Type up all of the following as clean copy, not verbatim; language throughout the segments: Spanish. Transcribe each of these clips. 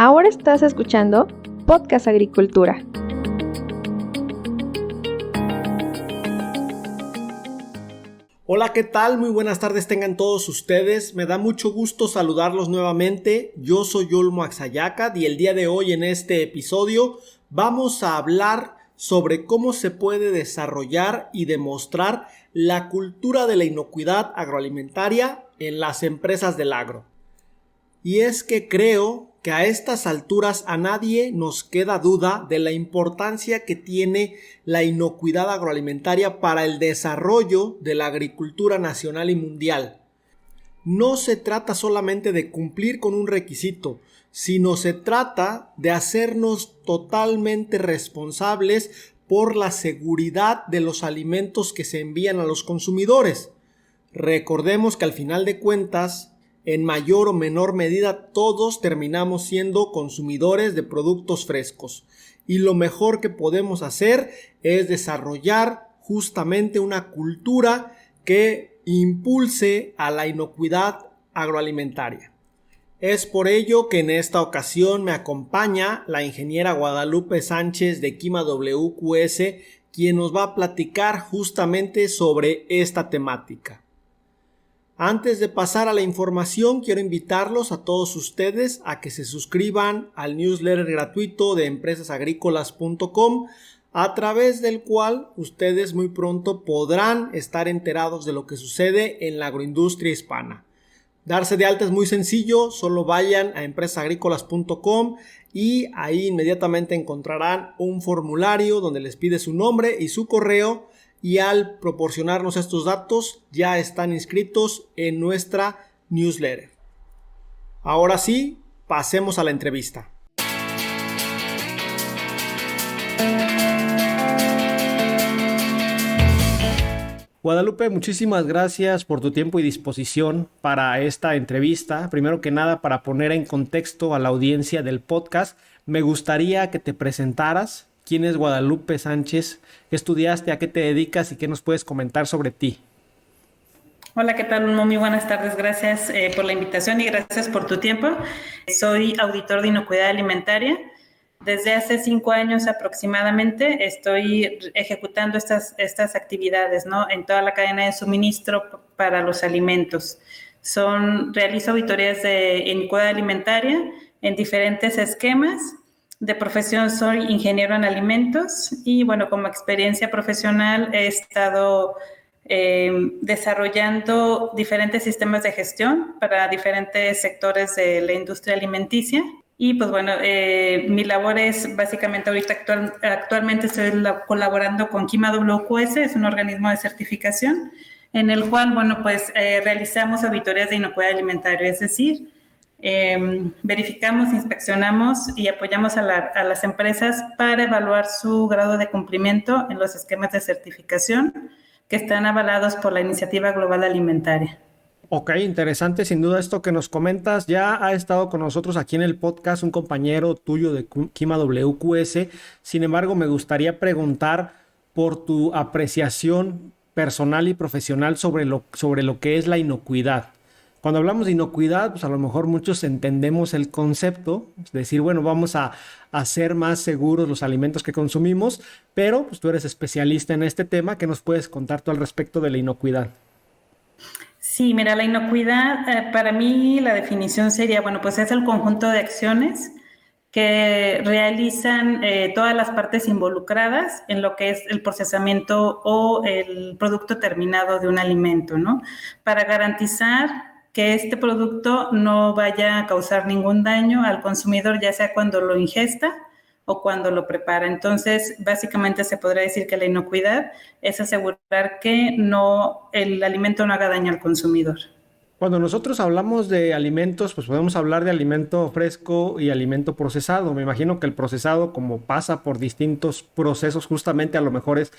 Ahora estás escuchando Podcast Agricultura. Hola, ¿qué tal? Muy buenas tardes tengan todos ustedes. Me da mucho gusto saludarlos nuevamente. Yo soy Olmo Axayacat y el día de hoy en este episodio vamos a hablar sobre cómo se puede desarrollar y demostrar la cultura de la inocuidad agroalimentaria en las empresas del agro. Y es que creo que a estas alturas a nadie nos queda duda de la importancia que tiene la inocuidad agroalimentaria para el desarrollo de la agricultura nacional y mundial. No se trata solamente de cumplir con un requisito, sino se trata de hacernos totalmente responsables por la seguridad de los alimentos que se envían a los consumidores. Recordemos que al final de cuentas, en mayor o menor medida todos terminamos siendo consumidores de productos frescos y lo mejor que podemos hacer es desarrollar justamente una cultura que impulse a la inocuidad agroalimentaria. Es por ello que en esta ocasión me acompaña la ingeniera Guadalupe Sánchez de Quima WQS, quien nos va a platicar justamente sobre esta temática. Antes de pasar a la información, quiero invitarlos a todos ustedes a que se suscriban al newsletter gratuito de empresasagricolas.com, a través del cual ustedes muy pronto podrán estar enterados de lo que sucede en la agroindustria hispana. Darse de alta es muy sencillo, solo vayan a empresasagricolas.com y ahí inmediatamente encontrarán un formulario donde les pide su nombre y su correo. Y al proporcionarnos estos datos ya están inscritos en nuestra newsletter. Ahora sí, pasemos a la entrevista. Guadalupe, muchísimas gracias por tu tiempo y disposición para esta entrevista. Primero que nada, para poner en contexto a la audiencia del podcast, me gustaría que te presentaras. ¿Quién es Guadalupe Sánchez? ¿Qué estudiaste? ¿A qué te dedicas? ¿Y qué nos puedes comentar sobre ti? Hola, ¿qué tal? Muy buenas tardes. Gracias por la invitación y gracias por tu tiempo. Soy auditor de inocuidad alimentaria. Desde hace 5 años aproximadamente estoy ejecutando estas actividades, ¿no? En toda la cadena de suministro para los alimentos. Realizo auditorías de inocuidad alimentaria en diferentes esquemas. De profesión soy ingeniero en alimentos y bueno, como experiencia profesional he estado desarrollando diferentes sistemas de gestión para diferentes sectores de la industria alimenticia. Y pues bueno, mi labor es básicamente actualmente estoy colaborando con Quima WQS, es un organismo de certificación en el cual, bueno, pues realizamos auditorías de inocuidad alimentaria, es decir, verificamos, inspeccionamos y apoyamos a las empresas para evaluar su grado de cumplimiento en los esquemas de certificación que están avalados por la Iniciativa Global Alimentaria. Ok, interesante sin duda esto que nos comentas. Ya ha estado con nosotros aquí en el podcast un compañero tuyo de Quima WQS. Sin embargo, me gustaría preguntar por tu apreciación personal y profesional sobre lo que es la inocuidad. Cuando hablamos de inocuidad, pues a lo mejor muchos entendemos el concepto, es decir, bueno, vamos a hacer más seguros los alimentos que consumimos, pero pues tú eres especialista en este tema. ¿Qué nos puedes contar tú al respecto de la inocuidad? Sí, mira, la inocuidad, para mí la definición sería, bueno, pues es el conjunto de acciones que realizan todas las partes involucradas en lo que es el procesamiento o el producto terminado de un alimento, ¿no? Para garantizar que este producto no vaya a causar ningún daño al consumidor, ya sea cuando lo ingesta o cuando lo prepara. Entonces, básicamente se podría decir que la inocuidad es asegurar que el alimento no haga daño al consumidor. Cuando nosotros hablamos de alimentos, pues podemos hablar de alimento fresco y alimento procesado. Me imagino que el procesado, como pasa por distintos procesos, justamente a lo mejor es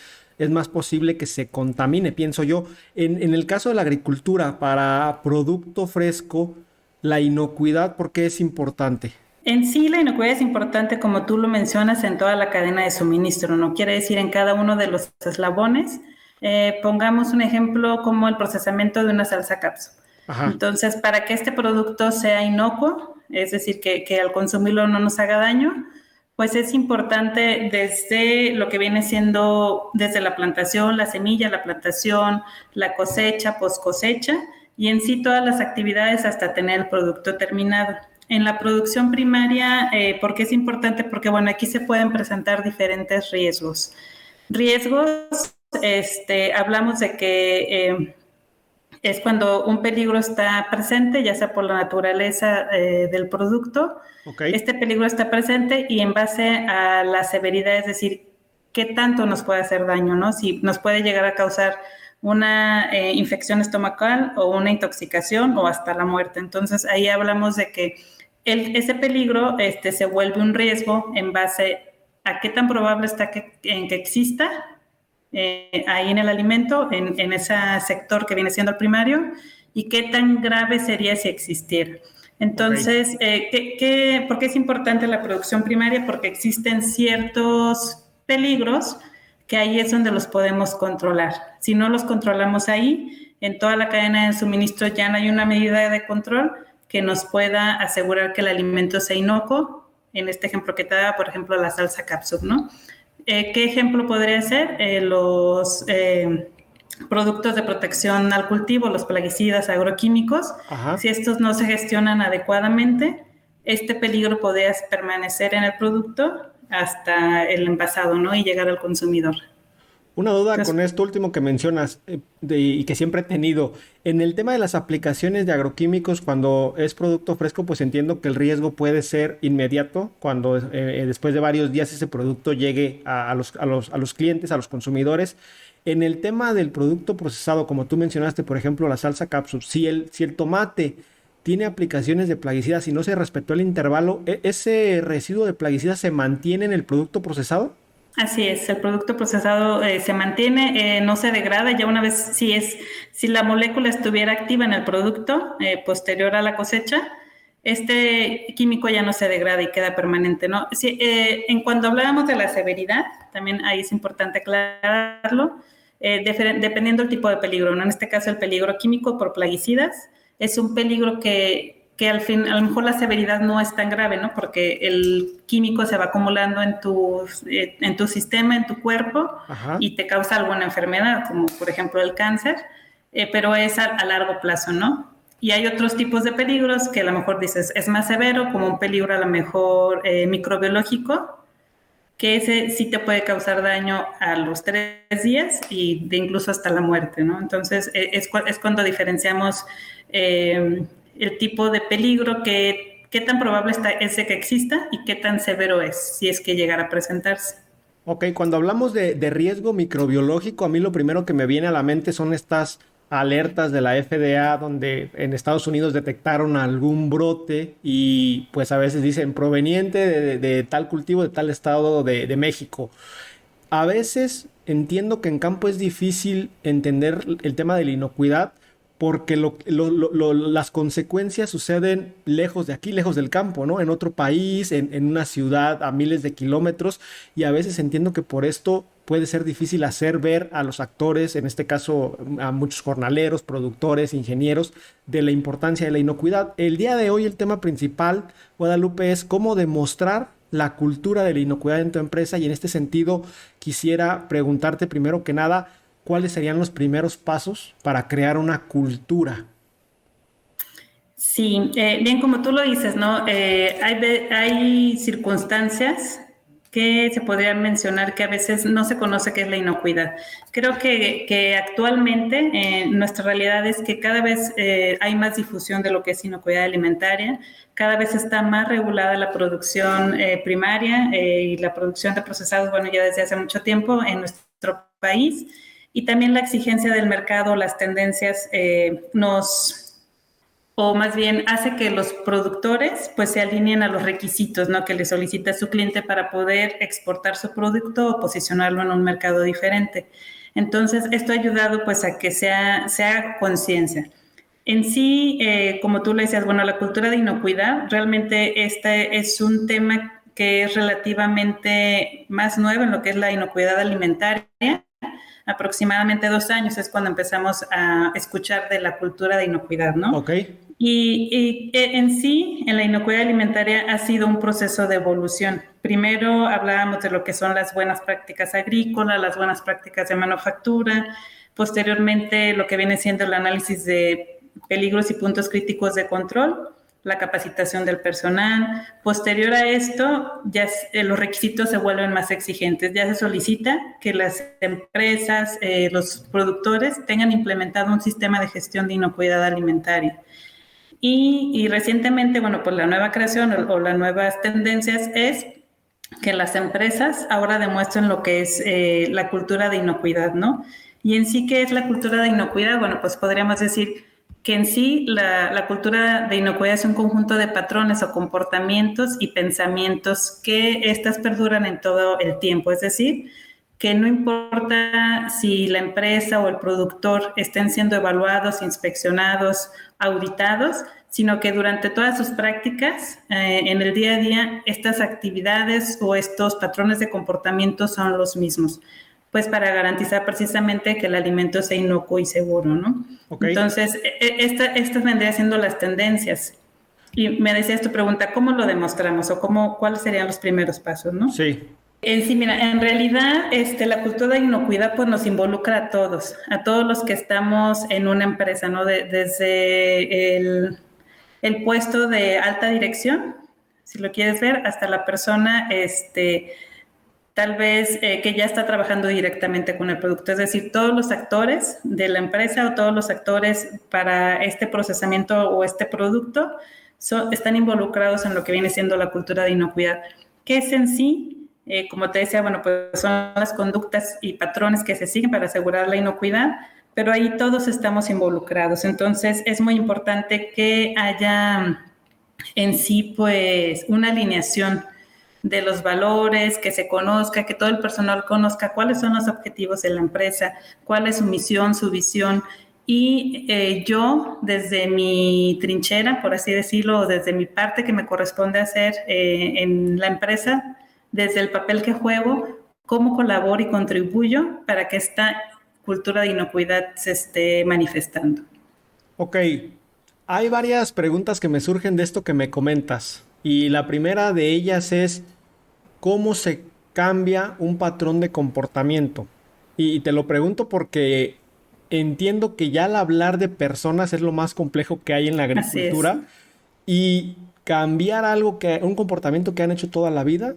más posible que se contamine, pienso yo. En el caso de la agricultura, para producto fresco, la inocuidad, ¿por qué es importante? En sí, la inocuidad es importante, como tú lo mencionas, en toda la cadena de suministro, ¿no? Quiere decir en cada uno de los eslabones. Pongamos un ejemplo como el procesamiento de una salsa cápsula. Ajá. Entonces, para que este producto sea inocuo, es decir, que al consumirlo no nos haga daño, pues es importante desde lo que viene siendo desde la plantación, la semilla, la plantación, la cosecha, post cosecha y en sí todas las actividades hasta tener el producto terminado. En la producción primaria, ¿por qué es importante? Porque, bueno, aquí se pueden presentar diferentes riesgos. Riesgos, hablamos de que es cuando un peligro está presente, ya sea por la naturaleza del producto, Ok. este peligro está presente y en base a la severidad, es decir, qué tanto nos puede hacer daño, ¿no? Si nos puede llegar a causar una infección estomacal o una intoxicación o hasta la muerte. Entonces ahí hablamos de que ese peligro se vuelve un riesgo en base a qué tan probable está en que exista ahí en el alimento, en ese sector que viene siendo el primario, y qué tan grave sería si existiera. Entonces, ¿por qué es importante la producción primaria? Porque existen ciertos peligros que ahí es donde los podemos controlar. Si no los controlamos ahí, en toda la cadena de suministro ya no hay una medida de control que nos pueda asegurar que el alimento sea inocuo. En este ejemplo que te daba, por ejemplo, la salsa cápsula, ¿no? ¿Qué ejemplo podría ser? Los productos de protección al cultivo, los plaguicidas agroquímicos. Ajá. Si estos no se gestionan adecuadamente, este peligro podría permanecer en el producto hasta el envasado, ¿no? Y llegar al consumidor. Una duda Entonces, con esto último que mencionas y que siempre he tenido. En el tema de las aplicaciones de agroquímicos, cuando es producto fresco, pues entiendo que el riesgo puede ser inmediato cuando después de varios días ese producto llegue a los clientes, a los consumidores. En el tema del producto procesado, como tú mencionaste, por ejemplo, la salsa cápsula, si el tomate tiene aplicaciones de plaguicidas y no se respetó el intervalo, ¿ese residuo de plaguicidas se mantiene en el producto procesado? así es, el producto procesado se mantiene, no se degrada, ya una vez si la molécula estuviera activa en el producto posterior a la cosecha, este químico ya no se degrada y queda permanente, ¿no? Sí, en cuando hablábamos de la severidad, también ahí es importante aclararlo, dependiendo del tipo de peligro, ¿no? En este caso el peligro químico por plaguicidas es un peligro que al fin, a lo mejor la severidad no es tan grave, ¿no? Porque el químico se va acumulando en tu sistema, en tu cuerpo, Ajá. y te causa alguna enfermedad, como por ejemplo el cáncer, pero es a largo plazo, ¿no? Y hay otros tipos de peligros que a lo mejor dices es más severo, como un peligro a lo mejor microbiológico, que ese sí te puede causar daño a los 3 días y de incluso hasta la muerte, ¿no? Entonces es cuando diferenciamos el tipo de peligro qué tan probable es de que exista y qué tan severo es si es que llegara a presentarse. Ok, cuando hablamos de riesgo microbiológico, a mí lo primero que me viene a la mente son estas alertas de la FDA donde en Estados Unidos detectaron algún brote y pues a veces dicen proveniente de tal cultivo de tal estado de México. A veces entiendo que en campo es difícil entender el tema de la inocuidad porque las consecuencias suceden lejos de aquí, lejos del campo, ¿no? En otro país, en una ciudad a miles de kilómetros y a veces entiendo que por esto puede ser difícil hacer ver a los actores, en este caso a muchos jornaleros, productores, ingenieros, de la importancia de la inocuidad. El día de hoy el tema principal, Guadalupe, es cómo demostrar la cultura de la inocuidad en tu empresa y en este sentido quisiera preguntarte primero que nada, ¿cuáles serían los primeros pasos para crear una cultura? Sí, bien como tú lo dices, ¿no? Hay circunstancias que se podrían mencionar que a veces no se conoce qué es la inocuidad. Creo que actualmente nuestra realidad es que cada vez hay más difusión de lo que es inocuidad alimentaria, cada vez está más regulada la producción primaria y la producción de procesados, bueno, ya desde hace mucho tiempo en nuestro país, y también la exigencia del mercado, las tendencias o más bien hace que los productores pues se alineen a los requisitos, ¿no? Que le solicita su cliente para poder exportar su producto o posicionarlo en un mercado diferente. Entonces, esto ha ayudado pues a que sea conciencia. En sí, como tú le decías, bueno, la cultura de inocuidad, realmente este es un tema que es relativamente más nuevo en lo que es la inocuidad alimentaria. aproximadamente 2 años es cuando empezamos a escuchar de la cultura de inocuidad, ¿no? Ok. Y en sí, en la inocuidad alimentaria ha sido un proceso de evolución. Primero hablábamos de lo que son las buenas prácticas agrícolas, las buenas prácticas de manufactura, posteriormente lo que viene siendo el análisis de peligros y puntos críticos de control, la capacitación del personal. Posterior a esto, ya los requisitos se vuelven más exigentes. Ya se solicita que las empresas, los productores tengan implementado un sistema de gestión de inocuidad alimentaria. Y recientemente, bueno, pues la nueva creación o las nuevas tendencias es que las empresas ahora demuestren lo que es la cultura de inocuidad, ¿no? Y en sí, ¿qué es la cultura de inocuidad? Bueno, pues podríamos decir que en sí la cultura de inocuidad es un conjunto de patrones o comportamientos y pensamientos que estas perduran en todo el tiempo, es decir, que no importa si la empresa o el productor estén siendo evaluados, inspeccionados, auditados, sino que durante todas sus prácticas, en el día a día, estas actividades o estos patrones de comportamiento son los mismos, pues para garantizar precisamente que el alimento sea inocuo y seguro, ¿no? Okay. Entonces, estas vendrían siendo las tendencias. Y me decías tu pregunta, ¿cómo lo demostramos o cuáles serían los primeros pasos, no? Sí. Sí, mira, en realidad la cultura de inocuidad pues nos involucra a todos los que estamos en una empresa, ¿no? Desde el puesto de alta dirección, si lo quieres ver, hasta la persona tal vez que ya está trabajando directamente con el producto. Es decir, todos los actores de la empresa o todos los actores para este procesamiento o este producto están involucrados en lo que viene siendo la cultura de inocuidad. ¿Qué es en sí? Como te decía, bueno, pues son las conductas y patrones que se siguen para asegurar la inocuidad, pero ahí todos estamos involucrados. Entonces, es muy importante que haya en sí, pues, una alineación de los valores, que se conozca, que todo el personal conozca cuáles son los objetivos de la empresa, cuál es su misión, su visión. Y yo, desde mi trinchera, por así decirlo, desde mi parte que me corresponde hacer en la empresa, desde el papel que juego, cómo colaboro y contribuyo para que esta cultura de inocuidad se esté manifestando. Ok, hay varias preguntas que me surgen de esto que me comentas. Y la primera de ellas es, ¿cómo se cambia un patrón de comportamiento? Y te lo pregunto porque entiendo que ya al hablar de personas es lo más complejo que hay en la agricultura. Y cambiar un comportamiento que han hecho toda la vida,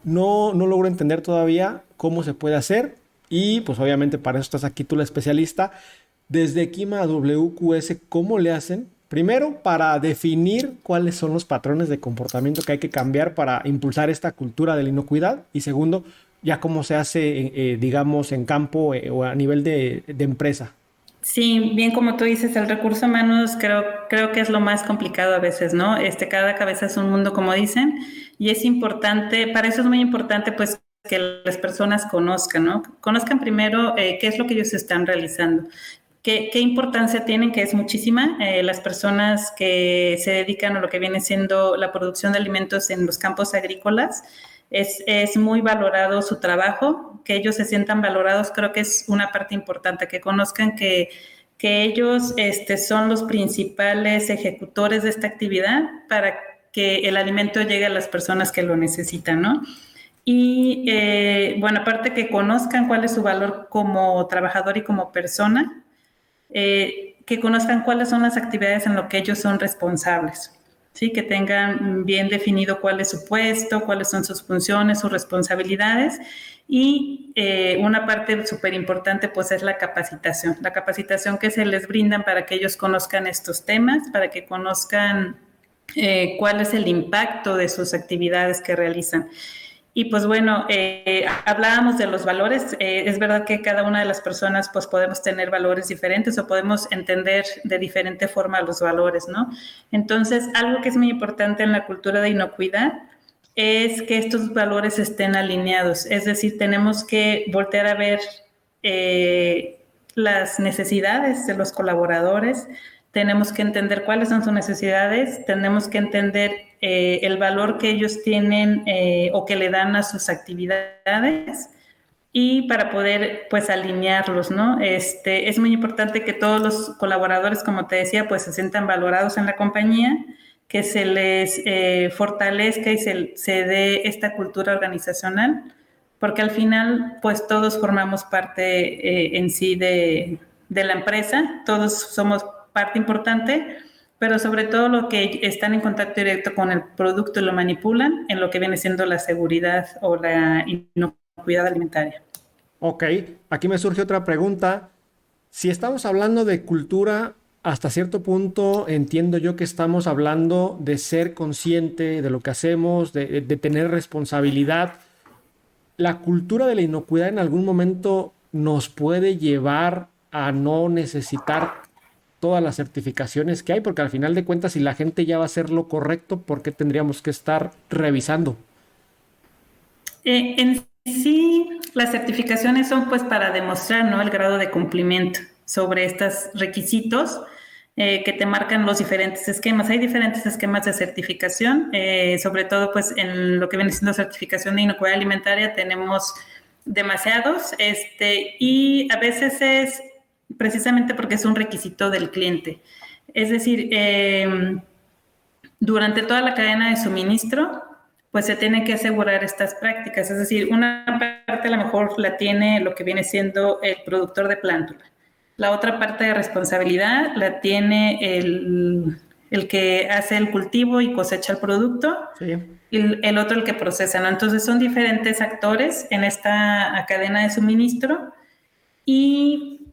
no logro entender todavía cómo se puede hacer. Y pues obviamente para eso estás aquí tú, la especialista. Desde Kima a WQS, ¿cómo le hacen? Primero, para definir cuáles son los patrones de comportamiento que hay que cambiar para impulsar esta cultura de la inocuidad. Y segundo, ya cómo se hace, digamos, en campo o a nivel de empresa. Sí, bien como tú dices, el recurso humanos creo que es lo más complicado a veces, ¿no? Cada cabeza es un mundo, como dicen, y es importante, para eso es muy importante, pues, que las personas conozcan, ¿no? Conozcan primero qué es lo que ellos están realizando. ¿Qué importancia tienen? Que es muchísima. Las personas que se dedican a lo que viene siendo la producción de alimentos en los campos agrícolas, es muy valorado su trabajo, que ellos se sientan valorados, creo que es una parte importante, que conozcan que ellos son los principales ejecutores de esta actividad para que el alimento llegue a las personas que lo necesitan, ¿no? Y bueno, aparte que conozcan cuál es su valor como trabajador y como persona, que conozcan cuáles son las actividades en lo que ellos son responsables, ¿sí? Que tengan bien definido cuál es su puesto, cuáles son sus funciones, sus responsabilidades. Y una parte súper importante pues es la capacitación que se les brindan para que ellos conozcan estos temas, para que conozcan cuál es el impacto de sus actividades que realizan. Y pues bueno, hablábamos de los valores. Es verdad que cada una de las personas pues podemos tener valores diferentes o podemos entender de diferente forma los valores, ¿no? Entonces, algo que es muy importante en la cultura de inocuidad es que estos valores estén alineados. Es decir, tenemos que voltear a ver las necesidades de los colaboradores, tenemos que entender cuáles son sus necesidades, tenemos que entender el valor que ellos tienen o que le dan a sus actividades y para poder pues alinearlos, ¿no? Es muy importante que todos los colaboradores, como te decía, pues se sientan valorados en la compañía, que se les fortalezca y se dé esta cultura organizacional, porque al final pues todos formamos parte en sí de la empresa, todos somos parte importante, pero sobre todo lo que están en contacto directo con el producto y lo manipulan en lo que viene siendo la seguridad o la inocuidad alimentaria. Ok, aquí me surge otra pregunta. Si estamos hablando de cultura, hasta cierto punto entiendo yo que estamos hablando de ser consciente de lo que hacemos, de tener responsabilidad. ¿La cultura de la inocuidad en algún momento nos puede llevar a no necesitar todas las certificaciones que hay? Porque al final de cuentas, si la gente ya va a hacer lo correcto, ¿por qué tendríamos que estar revisando? En sí, las certificaciones son pues para demostrar, ¿no?, el grado de cumplimiento sobre estos requisitos que te marcan los diferentes esquemas. Hay diferentes esquemas de certificación, sobre todo pues en lo que viene siendo certificación de inocuidad alimentaria tenemos demasiados, y a veces es precisamente porque es un requisito del cliente. Es decir, durante toda la cadena de suministro, pues se tiene que asegurar estas prácticas. Es decir, una parte a lo mejor la tiene lo que viene siendo el productor de plántula. La otra parte de responsabilidad la tiene el que hace el cultivo y cosecha el producto, Sí. y el otro el que procesa, ¿no? Entonces son diferentes actores en esta cadena de suministro y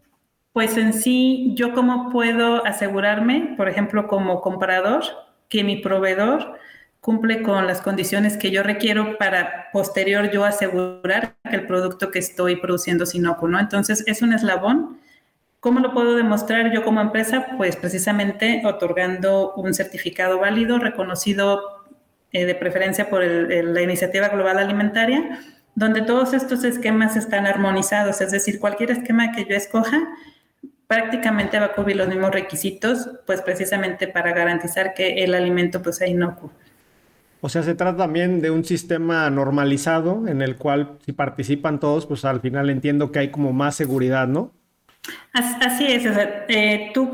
pues en sí, ¿yo cómo puedo asegurarme, por ejemplo, como comprador, que mi proveedor cumple con las condiciones que yo requiero para posterior yo asegurar que el producto que estoy produciendo es inocuo, ¿no? Entonces es un eslabón. ¿Cómo lo puedo demostrar yo como empresa? Pues precisamente otorgando un certificado válido, reconocido de preferencia por la Iniciativa Global Alimentaria, donde todos estos esquemas están armonizados, es decir, cualquier esquema que yo escoja prácticamente va a cubrir los mismos requisitos, pues precisamente para garantizar que el alimento pues sea inocuo. O sea, se trata también de un sistema normalizado en el cual si participan todos, pues al final entiendo que hay como más seguridad, ¿no? Así es, o sea, tú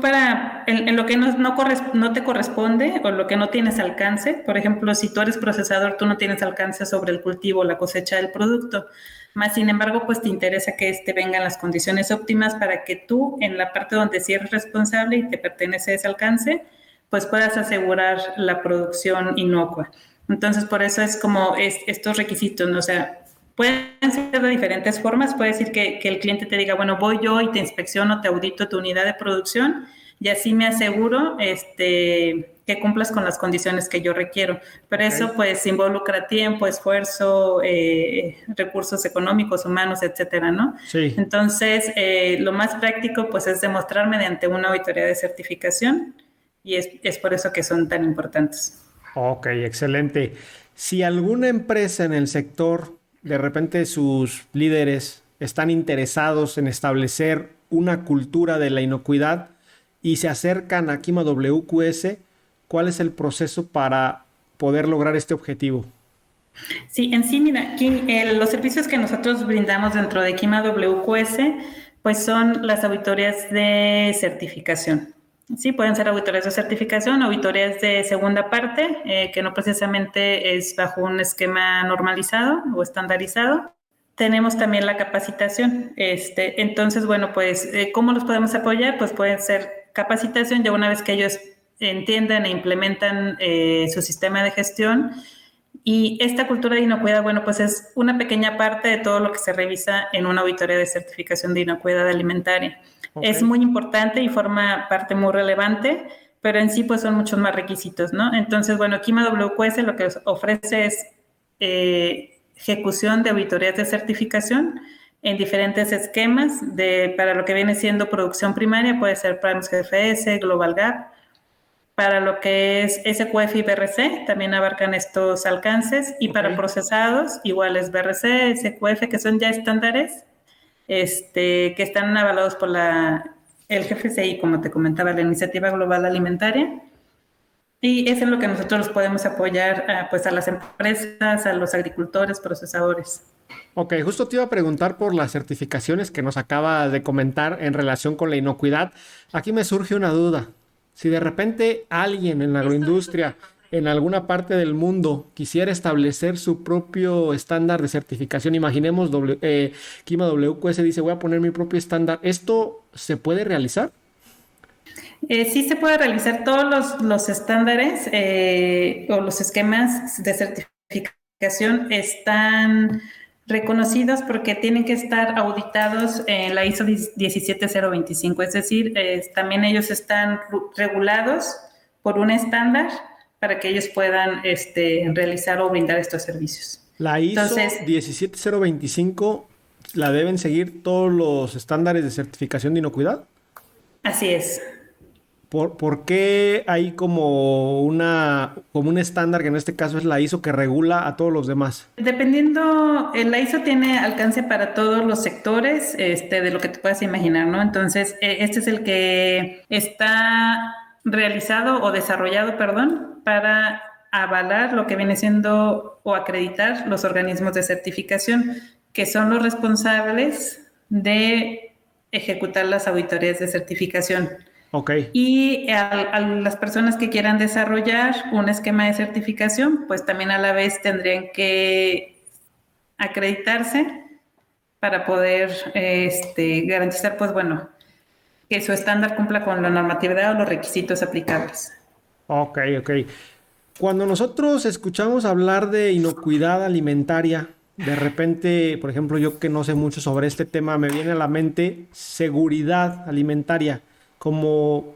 en lo que no te corresponde o lo que no tienes alcance, por ejemplo, si tú eres procesador, tú no tienes alcance sobre el cultivo o la cosecha del producto, más sin embargo, pues te interesa que vengan las condiciones óptimas para que tú, en la parte donde sí eres responsable y te pertenece ese alcance, pues puedas asegurar la producción inocua. Entonces, por eso es como estos requisitos, ¿no? O sea, pueden ser de diferentes formas. Puede decir que el cliente te diga, bueno, voy yo y te inspecciono, te audito tu unidad de producción y así me aseguro que cumplas con las condiciones que yo requiero. Pero eso pues involucra tiempo, esfuerzo, recursos económicos, humanos, etcétera, ¿no? Sí. Entonces, lo más práctico pues es demostrar mediante una auditoría de certificación y es por eso que son tan importantes. Ok, excelente. Si alguna empresa en el sector, de repente sus líderes están interesados en establecer una cultura de la inocuidad y se acercan a Kima WQS, ¿cuál es el proceso para poder lograr este objetivo? Sí, en sí, mira, aquí los servicios que nosotros brindamos dentro de Kima WQS, pues son las auditorías de certificación. Sí, pueden ser auditorías de certificación, auditorías de segunda parte, que no precisamente es bajo un esquema normalizado o estandarizado. Tenemos también la capacitación. Entonces, bueno, pues, ¿cómo los podemos apoyar? Pues pueden ser capacitación ya una vez que ellos entiendan e implementan su sistema de gestión. Y esta cultura de inocuidad, bueno, pues es una pequeña parte de todo lo que se revisa en una auditoría de certificación de inocuidad alimentaria. Okay. Es muy importante y forma parte muy relevante, pero en sí pues son muchos más requisitos, ¿no? Entonces, bueno, Kima WQS lo que ofrece es ejecución de auditorías de certificación en diferentes esquemas para lo que viene siendo producción primaria, puede ser Primes GFS, Global Gap. Para lo que es SQF y BRC, también abarcan estos alcances. Y para procesados, igual es BRC, SQF, que son ya estándares que están avalados por el GFCI, como te comentaba, la Iniciativa Global Alimentaria. Y eso es lo que nosotros podemos apoyar pues a las empresas, a los agricultores, procesadores. Ok, justo te iba a preguntar por las certificaciones que nos acaba de comentar en relación con la inocuidad. Aquí me surge una duda. Si de repente alguien en la agroindustria, en alguna parte del mundo, quisiera establecer su propio estándar de certificación, imaginemos Kima WQS dice, voy a poner mi propio estándar, ¿esto se puede realizar? Sí se puede realizar todos los estándares o los esquemas de certificación están reconocidos porque tienen que estar auditados en la ISO 17025, es decir, también ellos están regulados por un estándar para que ellos puedan realizar o brindar estos servicios. La ISO Entonces, 17025 la deben seguir todos los estándares de certificación de inocuidad. así es. ¿Por qué hay como como un estándar que en este caso es la ISO que regula a todos los demás? Dependiendo, la ISO tiene alcance para todos los sectores, de lo que te puedas imaginar, ¿no? Entonces, este es el que está realizado o desarrollado, perdón, para avalar lo que viene siendo o acreditar los organismos de certificación, que son los responsables de ejecutar las auditorías de certificación. Ok. Y a las personas que quieran desarrollar un esquema de certificación, pues también a la vez tendrían que acreditarse para poder garantizar, pues bueno, que su estándar cumpla con la normatividad o los requisitos aplicables. Ok, ok. Cuando nosotros escuchamos hablar de inocuidad alimentaria, de repente, por ejemplo, yo que no sé mucho sobre este tema, me viene a la mente seguridad alimentaria, como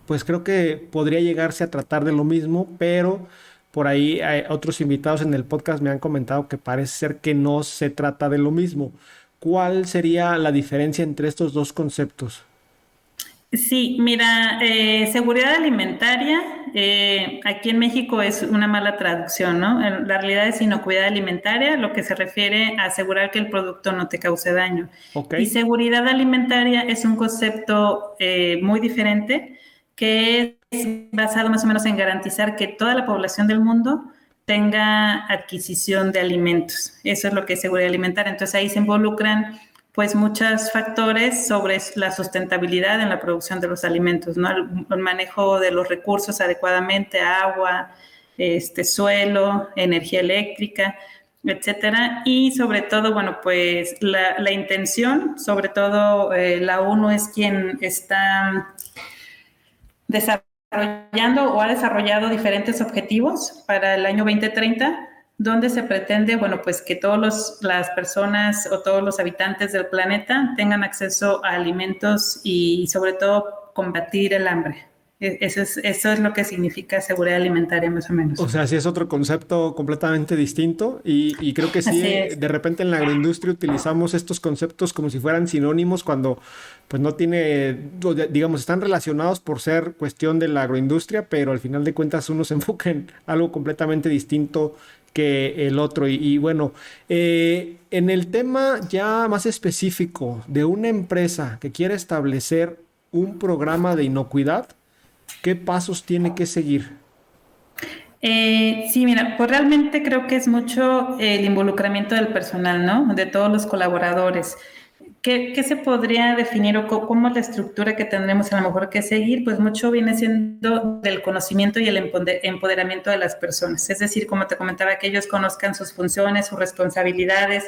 pues creo que podría llegarse a tratar de lo mismo, pero por ahí otros invitados en el podcast me han comentado que parece ser que no se trata de lo mismo. ¿Cuál sería la diferencia entre estos dos conceptos? Sí, mira, seguridad alimentaria, aquí en México es una mala traducción, ¿no? La realidad es inocuidad alimentaria, lo que se refiere a asegurar que el producto no te cause daño. Ok, Y seguridad alimentaria es un concepto muy diferente que es basado más o menos en garantizar que toda la población del mundo tenga adquisición de alimentos. Eso es lo que es seguridad alimentaria. Entonces ahí se involucran pues muchos factores sobre la sustentabilidad en la producción de los alimentos, ¿no? El manejo de los recursos adecuadamente, agua, suelo, energía eléctrica, etcétera. Y sobre todo, bueno, pues la intención, sobre todo la ONU es quien está desarrollando o ha desarrollado diferentes objetivos para el año 2030, donde se pretende, bueno, pues que todas las personas o todos los habitantes del planeta tengan acceso a alimentos y sobre todo combatir el hambre. Eso es lo que significa seguridad alimentaria, más o menos. o sea, sí es otro concepto completamente distinto y creo que sí, Así es. de repente en la agroindustria utilizamos estos conceptos como si fueran sinónimos cuando pues no tiene, digamos, están relacionados por ser cuestión de la agroindustria, pero al final de cuentas uno se enfoca en algo completamente distinto que el otro. Y bueno, en el tema ya más específico de una empresa que quiere establecer un programa de inocuidad, ¿qué pasos tiene que seguir? Sí, mira, pues realmente creo que es mucho el involucramiento del personal, ¿no? De todos los colaboradores. ¿Qué se podría definir o cómo es la estructura que tendremos a lo mejor que seguir? Pues mucho viene siendo del conocimiento y el empoderamiento de las personas. Es decir, como te comentaba, que ellos conozcan sus funciones, sus responsabilidades,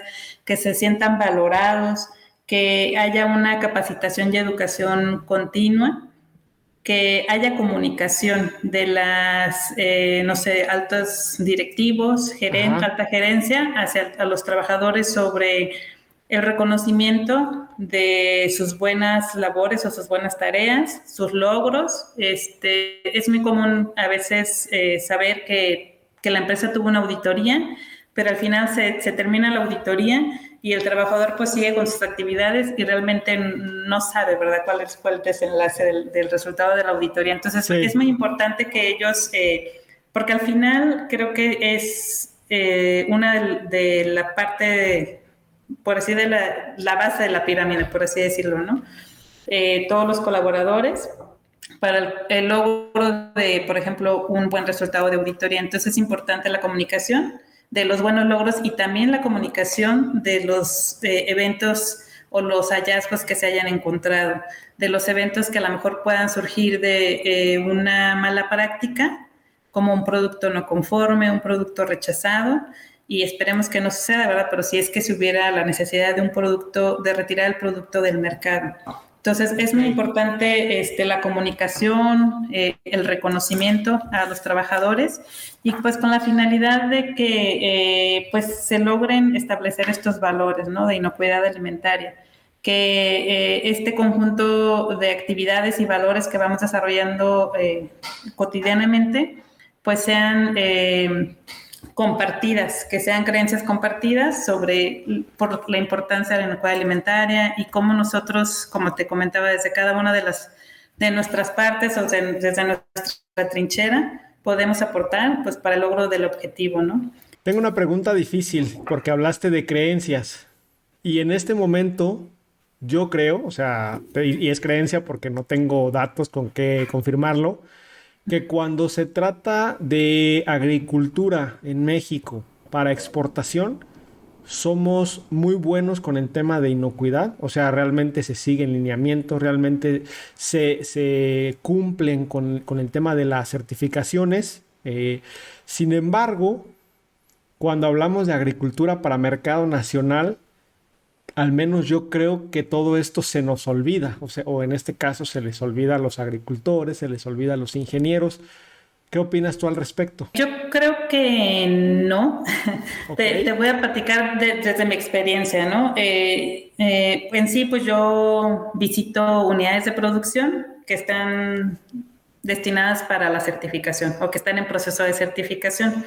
que se sientan valorados, que haya una capacitación y educación continua, que haya comunicación de las, no sé, altos directivos, Ajá. alta gerencia hacia a los trabajadores sobre el reconocimiento de sus buenas labores o sus buenas tareas, sus logros. Es muy común a veces saber que la empresa tuvo una auditoría, pero al final se termina la auditoría y el trabajador pues sigue con sus actividades y realmente no sabe, ¿verdad?, cuál es el desenlace del resultado de la auditoría. Entonces es Sí, muy importante que ellos, porque al final creo que es una de la parte, por así de la base de la pirámide, por así decirlo, ¿no? Todos los colaboradores para el logro de, por ejemplo, un buen resultado de auditoría. Entonces es importante la comunicación de los buenos logros y también la comunicación de los eventos o los hallazgos que se hayan encontrado, de los eventos que a lo mejor puedan surgir de una mala práctica, como un producto no conforme, un producto rechazado, y esperemos que no suceda, ¿verdad? Pero si es que si hubiera la necesidad de un producto, de retirar el producto del mercado. Entonces, es muy importante la comunicación, el reconocimiento a los trabajadores y pues con la finalidad de que pues se logren establecer estos valores, ¿no? De inocuidad alimentaria, que este conjunto de actividades y valores que vamos desarrollando cotidianamente pues sean compartidas, que sean creencias compartidas por la importancia de la inocuidad alimentaria y cómo nosotros, como te comentaba, desde cada una de nuestras partes o desde nuestra trinchera, podemos aportar pues para el logro del objetivo, ¿no? Tengo una pregunta difícil porque hablaste de creencias y en este momento yo creo, o sea, y es creencia porque no tengo datos con qué confirmarlo, que cuando se trata de agricultura en México para exportación, somos muy buenos con el tema de inocuidad, o sea, realmente se siguen lineamientos, realmente se cumplen con el tema de las certificaciones. Sin embargo, cuando hablamos de agricultura para mercado nacional, al menos yo creo que todo esto se nos olvida, o sea, o en este caso se les olvida a los agricultores, se les olvida a los ingenieros. ¿Qué opinas tú al respecto? Yo creo que no. Okay. Te voy a platicar desde mi experiencia, ¿no? En sí, pues yo visito unidades de producción que están destinadas para la certificación o que están en proceso de certificación.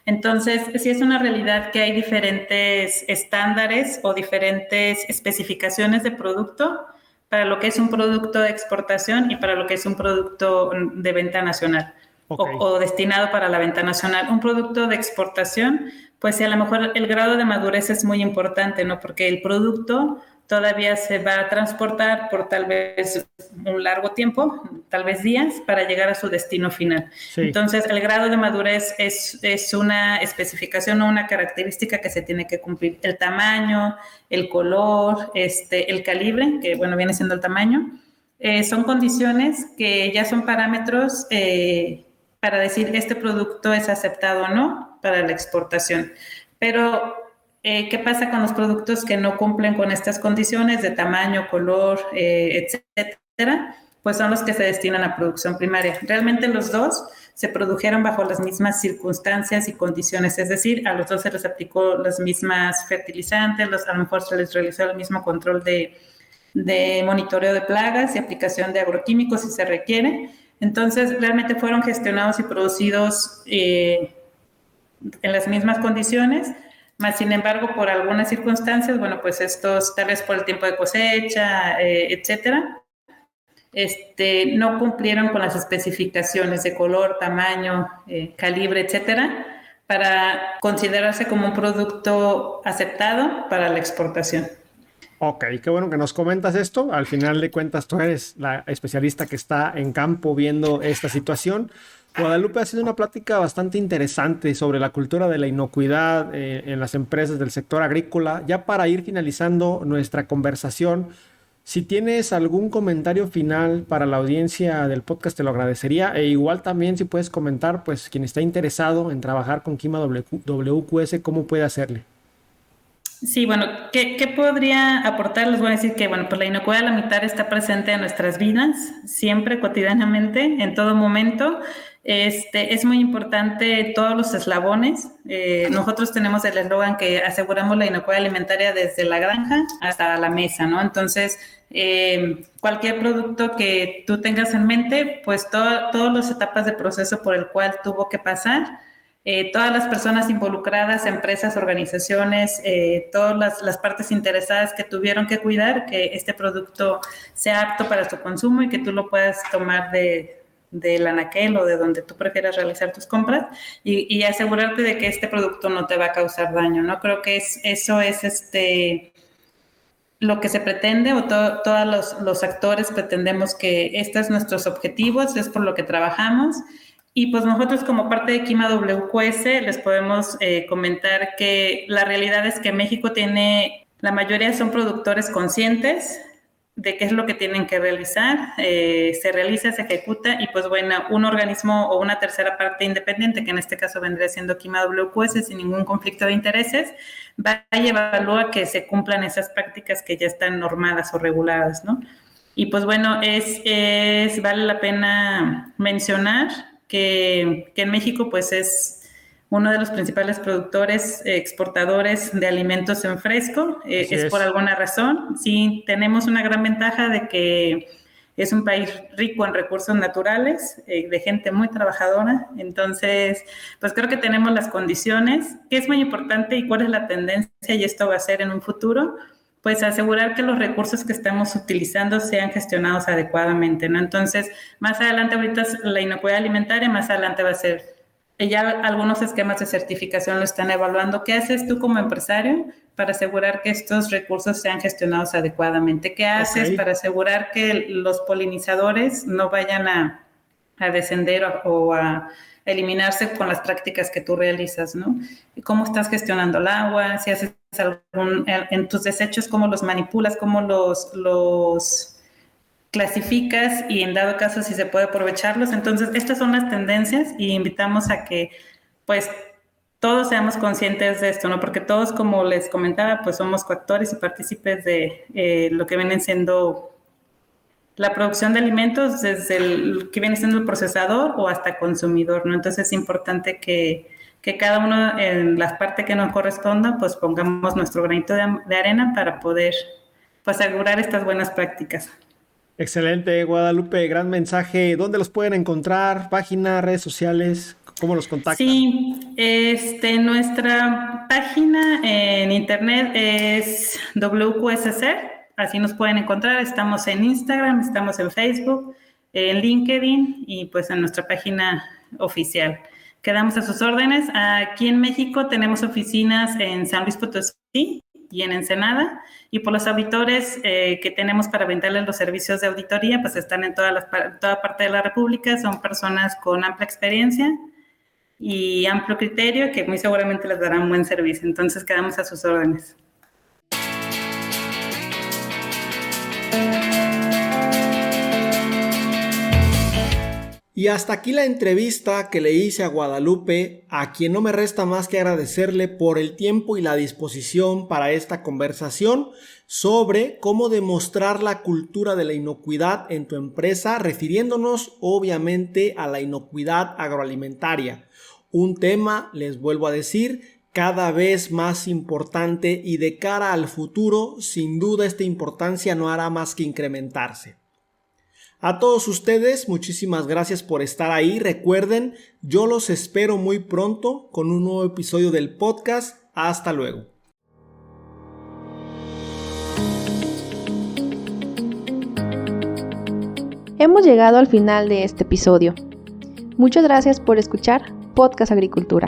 Entonces, sí es una realidad que hay diferentes estándares o diferentes especificaciones de producto para lo que es un producto de exportación y para lo que es un producto de venta nacional. Okay. O destinado para la venta nacional. Un producto de exportación, pues sí, a lo mejor el grado de madurez es muy importante, ¿no? Porque el producto todavía se va a transportar por tal vez un largo tiempo, tal vez días, para llegar a su destino final. Sí. Entonces, el grado de madurez es una especificación o una característica que se tiene que cumplir. El tamaño, el color, el calibre, que bueno, viene siendo el tamaño, son condiciones que ya son parámetros para decir este producto es aceptado o no para la exportación. Pero, ¿qué pasa con los productos que no cumplen con estas condiciones de tamaño, color, etcétera? Pues son los que se destinan a producción primaria. Realmente los dos se produjeron bajo las mismas circunstancias y condiciones, es decir, a los dos se les aplicó las mismas fertilizantes, a lo mejor se les realizó el mismo control de monitoreo de plagas y aplicación de agroquímicos si se requiere. Entonces, realmente fueron gestionados y producidos en las mismas condiciones, más sin embargo, por algunas circunstancias, bueno, pues estos, tal vez por el tiempo de cosecha, etcétera, no cumplieron con las especificaciones de color, tamaño, calibre, etcétera, para considerarse como un producto aceptado para la exportación. Ok, qué bueno que nos comentas esto. Al final de cuentas, tú eres la especialista que está en campo viendo esta situación. Guadalupe, ha sido una plática bastante interesante sobre la cultura de la inocuidad en las empresas del sector agrícola. Ya para ir finalizando nuestra conversación, si tienes algún comentario final para la audiencia del podcast, te lo agradecería. E igual también si puedes comentar, pues quien está interesado en trabajar con Quima WQS, ¿cómo puede hacerle? Sí, bueno, ¿qué podría aportar? Les voy a decir que, bueno, pues la inocuidad alimentaria está presente en nuestras vidas, siempre, cotidianamente, en todo momento. Es muy importante todos los eslabones. Nosotros tenemos el eslogan que aseguramos la inocuidad alimentaria desde la granja hasta la mesa, ¿no? Entonces, cualquier producto que tú tengas en mente, pues todas las etapas de proceso por el cual tuvo que pasar, todas las personas involucradas, empresas, organizaciones, todas las partes interesadas que tuvieron que cuidar que este producto sea apto para su consumo y que tú lo puedas tomar del anaquel o de donde tú prefieras realizar tus compras y asegurarte de que este producto no te va a causar daño, ¿no? Creo que eso es lo que se pretende o todos los actores pretendemos que estos son nuestros objetivos, es por lo que trabajamos. Y pues nosotros como parte de Quima WQS les podemos comentar que la realidad es que México la mayoría son productores conscientes de qué es lo que tienen que realizar, se realiza, se ejecuta y pues bueno, un organismo o una tercera parte independiente, que en este caso vendría siendo Quima WQS sin ningún conflicto de intereses, va y evalúa que se cumplan esas prácticas que ya están normadas o reguladas, ¿no? Y pues bueno, vale la pena mencionar que en México pues es uno de los principales productores, exportadores de alimentos en fresco, es por alguna razón. Sí, tenemos una gran ventaja de que es un país rico en recursos naturales, de gente muy trabajadora, entonces pues creo que tenemos las condiciones, que es muy importante y cuál es la tendencia, y esto va a ser en un futuro, pues asegurar que los recursos que estamos utilizando sean gestionados adecuadamente, ¿no? Entonces, más adelante, ahorita es la inocuidad alimentaria, más adelante va a ser, ya algunos esquemas de certificación lo están evaluando. ¿Qué haces tú como empresario para asegurar que estos recursos sean gestionados adecuadamente? ¿Qué haces para asegurar que los polinizadores no vayan a descender o a eliminarse con las prácticas que tú realizas, ¿no? ¿Y cómo estás gestionando el agua? Si haces en tus desechos, ¿cómo los manipulas? ¿Cómo los clasificas? Y en dado caso, si se puede aprovecharlos. Entonces, estas son las tendencias y invitamos a que, pues, todos seamos conscientes de esto, ¿no? Porque todos, como les comentaba, pues somos coactores y partícipes de lo que vienen siendo la producción de alimentos, desde el que viene siendo el procesador o hasta consumidor, ¿no? Entonces es importante que cada uno en la parte que nos corresponda, pues pongamos nuestro granito de arena para poder, pues, asegurar estas buenas prácticas. Excelente, Guadalupe, gran mensaje. ¿Dónde los pueden encontrar? ¿Página, redes sociales? ¿Cómo los contactan? Sí, nuestra página en internet es WQSC. Así nos pueden encontrar, estamos en Instagram, estamos en Facebook, en LinkedIn y pues en nuestra página oficial. Quedamos a sus órdenes. Aquí en México tenemos oficinas en San Luis Potosí y en Ensenada, y por los auditores que tenemos para brindarles los servicios de auditoría, pues están en toda parte de la República. Son personas con amplia experiencia y amplio criterio que muy seguramente les darán buen servicio. Entonces quedamos a sus órdenes. Y hasta aquí la entrevista que le hice a Guadalupe, a quien no me resta más que agradecerle por el tiempo y la disposición para esta conversación sobre cómo demostrar la cultura de la inocuidad en tu empresa, refiriéndonos obviamente a la inocuidad agroalimentaria. Un tema, les vuelvo a decir, cada vez más importante, y de cara al futuro, sin duda esta importancia no hará más que incrementarse. A todos ustedes, muchísimas gracias por estar ahí. Recuerden, yo los espero muy pronto con un nuevo episodio del podcast. Hasta luego. Hemos llegado al final de este episodio. Muchas gracias por escuchar Podcast Agricultura.